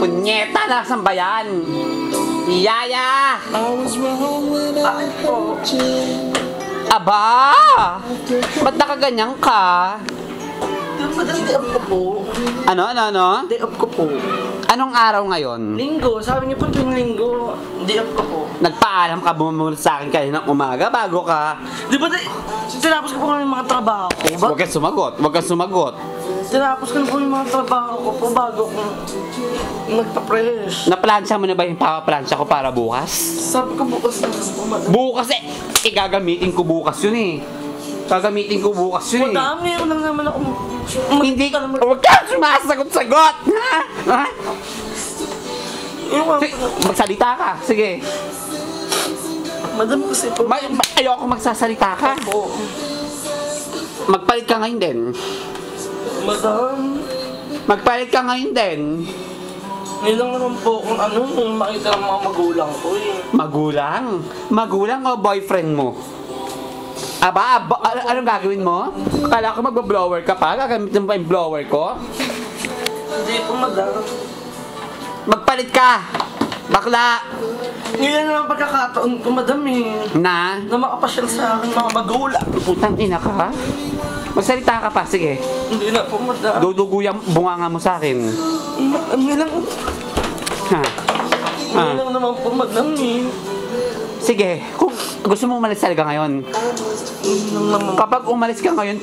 Punyeta, nasan ba yan? Yaya! Bakit po? Aba! Ba't nakaganyan ka? Madam, day off ko po. Ano? Day off ko po. Anong araw ngayon? Linggo, sabi niyo po tuwing linggo, day off ko po. Nagpaalam ka bumamula sa akin kanina ng umaga bago ka... Di ba, tinapos ko po kami yung mga trabaho ko. Huwag kang sumagot, huwag kang sumagot. Tinapos ko na po yung mga trabaho ko po bago ko nagpa-fresh. Naplansya mo na ba yung papaplansya ko para bukas? Sabi ko bukas na po, madam. Bukas gagamitin ko bukas yun eh. Gagamitin ko bukas yun eh. Madam, ngayon lang naman ako. Hindi, huwag kang sumasagot-sagot! Ha? Ha? Magsalita ka, sige. Madam, kasi po. Ayoko magsasalita ka. Po. Magpalit ka ngayon din. Madam, Magpalit ka ngayon din. ngayon lang naman po kung ano, yung makita ng mga magulang ko eh. Magulang? Magulang o boyfriend mo? Anong gagawin mo? Akala ko mag-blower ka pa? Gagamitin mo pa yung blower ko? Hindi po, madam. Magpalit ka! Bakla! Ngayon naman pagkakataon ko, madam eh. Na? Na makapasyal sa akin mga magulang. Putang ina ka? Magsalita ka pa, sige. Hindi na po, madam. Dudugo yung bunganga mo sa akin. Ngayon lang, Ha? ngayon lang naman po, madam eh. Sige, kung gusto mo umalis talaga ngayon, kapag umalis ka ngayon,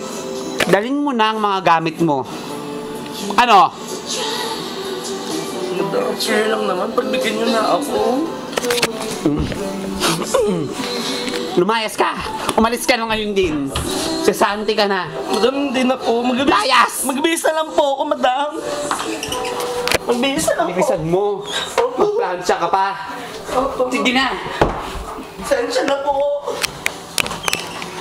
dalhin mo na ang mga gamit mo. Ano? Madam, share lang naman. Pagbigyan niyo na ako. Lumayas ka! Umalis ka na ngayon din. Sasanti ka na. Madam, hindi na po. Layas! Magbisa lang po ako, madam. Magbisa lang po. Bilisan mo. Magplansya ka pa. Opo. Sige na. Sensya na po.